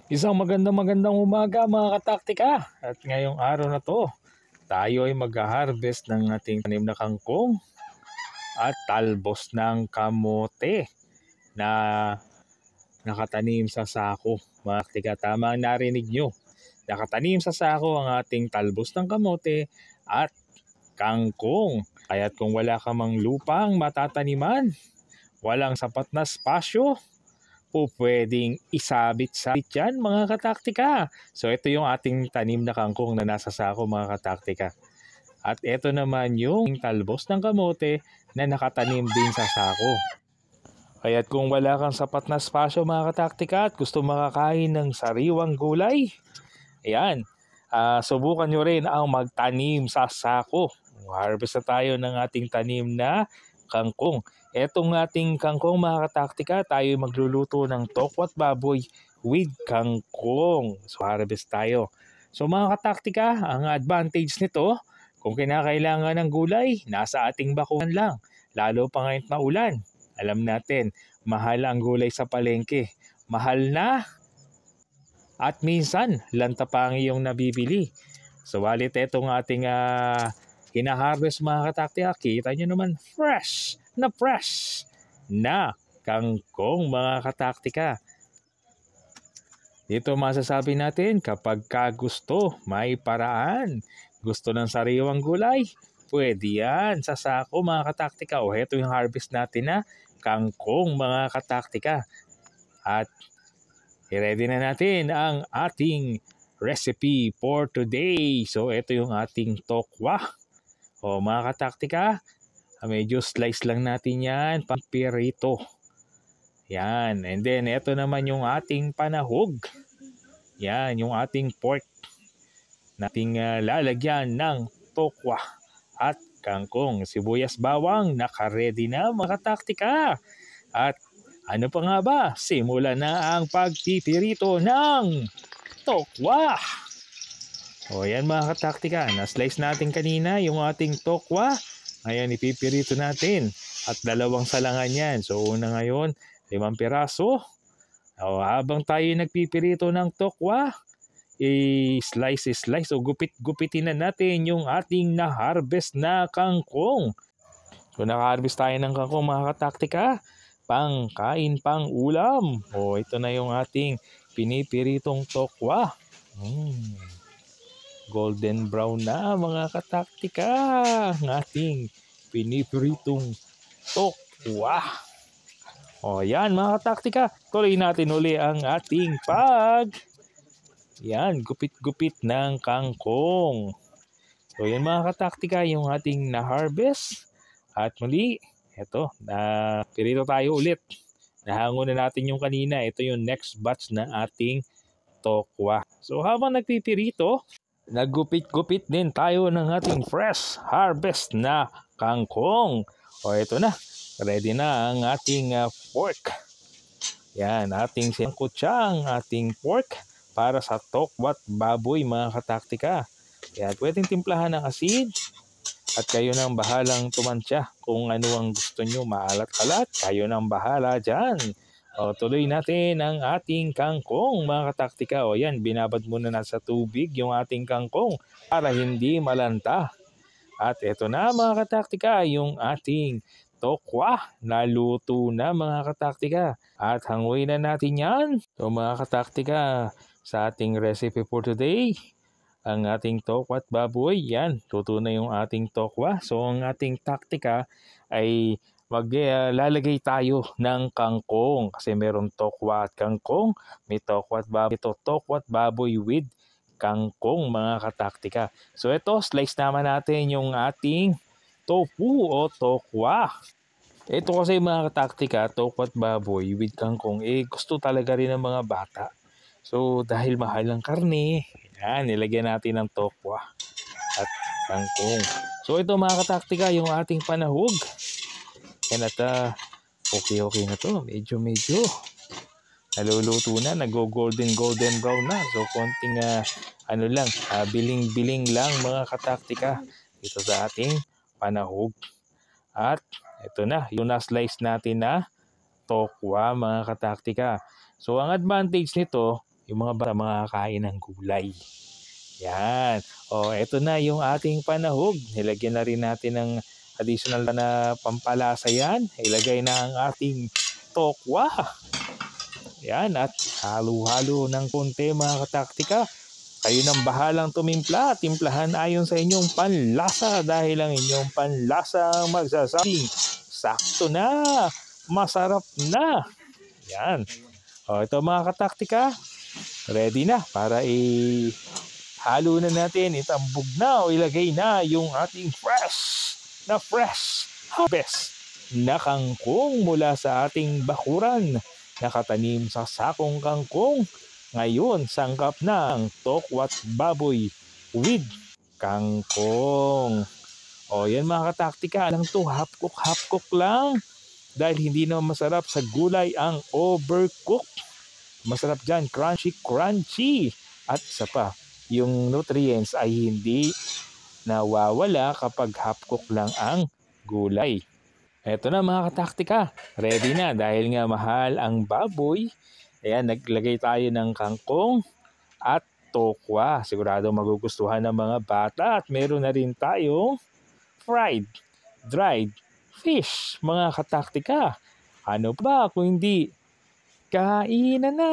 Isang magandang umaga mga kataktika. At ngayong araw na to, tayo ay mag-harvest ng ating tanim na kangkong at talbos ng kamote na nakatanim sa sako. Mga kataktika, tama ang narinig nyo. Nakatanim sa sako ang ating talbos ng kamote at kangkong. Kaya't kung wala ka mang lupang matataniman, walang sapat na spasyo, po pwedeng isabit-sabit yan mga kataktika. So ito yung ating tanim na kangkong na nasa sako mga kataktika. At ito naman yung talbos ng kamote na nakatanim din sa sako. Kaya't kung wala kang sapat na spasyo mga kataktika at gusto makakain ng sariwang gulay, ayan, subukan nyo rin ang magtanim sa sako. Harvest na tayo ng ating tanim na kangkong. Etong ating kangkong mga kataktika, tayo magluluto ng tokwat baboy with kangkong. So harvest tayo. So mga kataktika, ang advantage nito, kung kinakailangan ng gulay, nasa ating bakuran lang. Lalo pa ngayon maulan. Alam natin, mahal ang gulay sa palengke. Mahal na at minsan, lanta pa ang iyong nabibili. So walit etong ating hina-harvest mga kataktika, kita nyo naman fresh na kangkong mga kataktika. Dito masasabi natin kapag gusto, may paraan. Gusto ng sariwang gulay, pwede yan sa sako mga kataktika. O heto yung harvest natin na kangkong mga kataktika. At i-ready na natin ang ating recipe for today. So ito yung ating tokwa. O mga kataktika, medyo slice lang natin yan, pampirito. Yan, and then ito naman yung ating panahog. Yan, yung ating pork. Nating lalagyan ng tokwa at kangkong. Sibuyas bawang, naka-ready na mga kataktika. At ano pa nga ba? Simula na ang pagpipirito ng tokwa. O yan mga kataktika, na-slice natin kanina yung ating tokwa. Ngayon ipipirito natin at dalawang salangan yan. So una ngayon, 5 piraso. O, habang tayo nagpipirito ng tokwa, i-slice o gupit-gupitin na natin yung ating na-harvest na kangkong. So naka-harvest tayo ng kangkong mga kataktika, pangkain pang ulam. O ito na yung ating pinipiritong tokwa. Golden brown na mga kataktika ang ating pinipiritong tokwa. O yan mga kataktika, tuloy natin uli ang ating gupit-gupit ng kangkong. So yan mga kataktika yung ating na-harvest. At muli, eto, pirito tayo ulit. Nahango na natin yung kanina. Ito yung next batch na ating tokwa. So habang nagpipirito, naggupit-gupit din tayo ng ating fresh harvest na kangkong. O ito na, ready na ang ating pork. Yan, ating sangkutsang, ating pork para sa tokwat baboy mga kataktika. Yan, pwedeng timplahan ng asin at kayo nang bahalang tumansya. Kung ano ang gusto nyo, maalat-alat, kayo nang bahala dyan. O, tuloy natin ang ating kangkong mga kataktika. O yan, binabad muna na sa tubig yung ating kangkong para hindi malanta. At ito na mga kataktika, yung ating tokwa naluto na mga kataktika. At hanguin na natin yan. So mga kataktika, sa ating recipe for today, ang ating tokwa at baboy, yan, luto na yung ating tokwa. So ang ating taktika ay lalagay tayo ng kangkong kasi meron tokwa at kangkong, may tokwa at baboy. Ito tokwa at baboy with kangkong mga kataktika. So ito, slice naman natin yung ating tofu o tokwa. Ito kasi mga kataktika, tokwa at baboy with kangkong, gusto talaga rin ng mga bata. So dahil mahal ang karne, yan, nilagyan natin ng tokwa at kangkong. So ito mga kataktika, yung ating panahog. Yan at okay na to. Medyo naluluto na, nag-golden brown na. So konting biling lang mga kataktika dito sa ating panahog. At ito na, yung na-slice natin na tokwa mga kataktika. So ang advantage nito, yung mga bata makakain ng gulay. Yan. O, eto na yung ating panahog. Nilagyan na rin natin ng additional na pampalasa yan. Ilagay na ang ating tokwa. Yan, at halo-halo ng konti mga kataktika. Kayo nang bahalang tumimpla, timplahan ayon sa inyong panlasa dahil ang inyong panlasa ang magsasabing sakto na, masarap na. Yan. O, ito mga kataktika, ready na para halo na natin, itambog na o ilagay na yung ating fresh harvest na kangkong mula sa ating bakuran. Nakatanim sa sakong kangkong. Ngayon, sangkap na ang tokwat baboy with kangkong. O yan mga kataktika, lang to, hapkok lang. Dahil hindi na masarap sa gulay ang overcook. Masarap dyan, crunchy. At isa pa, yung nutrients ay hindi nawawala kapag hapkok lang ang gulay. Eto na mga kataktika, ready na dahil nga mahal ang baboy. Ayan, naglagay tayo ng kangkong at tokwa. Sigurado magugustuhan ng mga bata at meron na rin tayong dried fish mga kataktika. Ano ba kung hindi kainan na?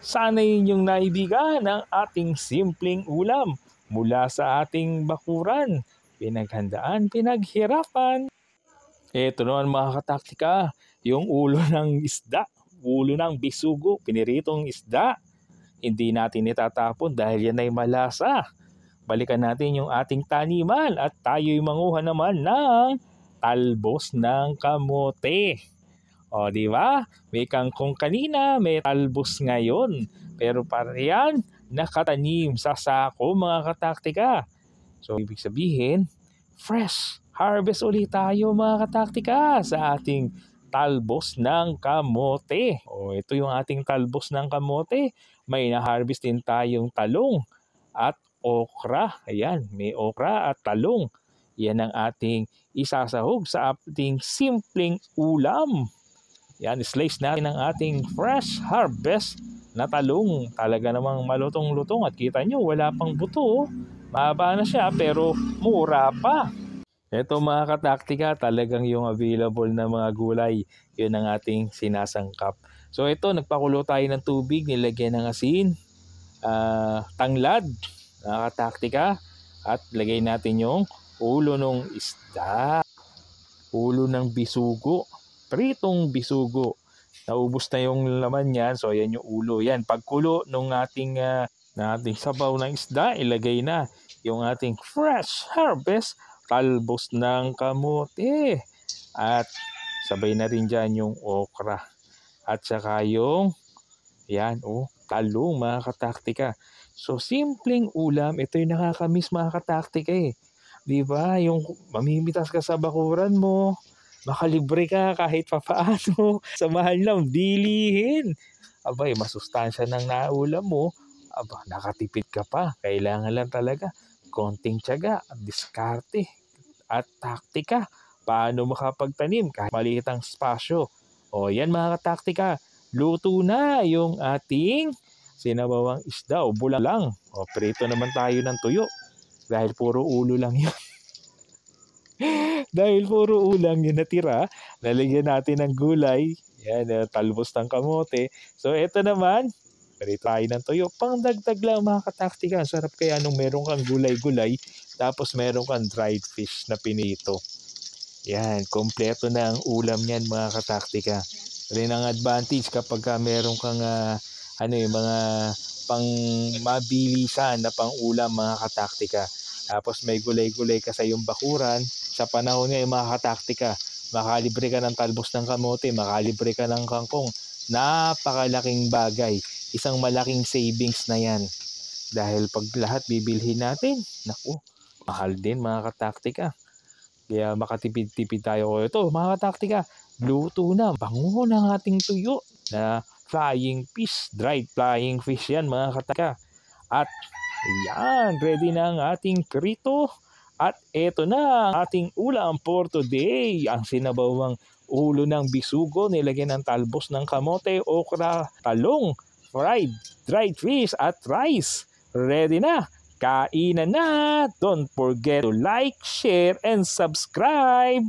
Sana inyong naibigan ang ating simpleng ulam mula sa ating bakuran. Pinaghandaan, pinaghirapan. Ito naman mga kataktika, yung ulo ng isda, ulo ng bisugo, piniritong isda. Hindi natin itatapon dahil yan ay malasa. Balikan natin yung ating taniman at tayo'y manguha naman ng talbos ng kamote. O, di ba? May kangkong kanina, may talbos ngayon. Pero para yan, nakatanim sa sako mga kataktika. So, ibig sabihin, fresh harvest ulit tayo mga kataktika sa ating talbos ng kamote. O, ito yung ating talbos ng kamote. May na-harvest din tayong talong at okra. Ayan, may okra at talong. Yan ang ating isasahog sa ating simpleng ulam. Yan, slice natin ang ating fresh harvest na talong. Talaga namang malutong-lutong at kita nyo wala pang buto. Mahaba na siya pero mura pa. Ito mga kataktika, talagang yung available na mga gulay. Yun ang ating sinasangkap. So ito, nagpakulo tayo ng tubig, nilagyan ng asin, tanglad, mga kataktika. At lagay natin yung ulo ng isda, ulo ng bisugo. Pritong bisugo. Naubos na yung laman yan. So, yan yung ulo. Yan. Pagkulo ng ating sabaw ng isda, ilagay na yung ating fresh harvest talbos ng kamote. At sabay na rin dyan yung okra. At saka yung talong mga kataktika. So, simpleng ulam. Ito yung nakakamiss mga kataktika eh. Diba? Yung mamimitas ka sa bakuran mo. Makalibre ka kahit papaano sa mahal ng bilihin. Abay, masustansya ng naulam mo. Aba, nakatipid ka pa. Kailangan lang talaga konting tiyaga, diskarte at taktika. Paano makapagtanim kahit maliit ang spasyo. O yan mga kataktika, luto na yung ating sinabawang isda o bulalang. O prito naman tayo ng tuyo dahil puro ulo lang yun. Dahil puro ulang yung natira, lalagyan natin ng gulay. Yan, talbos ng kamote. So, ito naman, prito tayo ng tuyo. Pangdagdag lang mga kataktika. Sarap kaya nung meron kang gulay-gulay, tapos meron kang dried fish na pinito. Yan, kompleto na ang ulam niyan mga kataktika. Rin ang advantage kapag meron kang mga pang mabilisan na pang ulam mga kataktika. Tapos may gulay-gulay ka sa iyong bakuran. Sa panahon ngayon mga kataktika, makalibre ka ng talbos ng kamote, makalibre ka ng kangkong. Napakalaking bagay. Isang malaking savings na yan. Dahil pag lahat bibilhin natin, naku, mahal din mga kataktika. Kaya makatipid-tipid tayo. Ito mga kataktika, luto na. Bango ng ating tuyo na flying fish, dried flying fish yan mga kataktika. At yan, ready na ang ating prito. At eto na ang ating ulam for today. Ang sinabawang ulo ng bisugo, nilagyan ng talbos ng kamote, okra, talong, fried dried fish at rice. Ready na! Kainan na! Don't forget to like, share, and subscribe!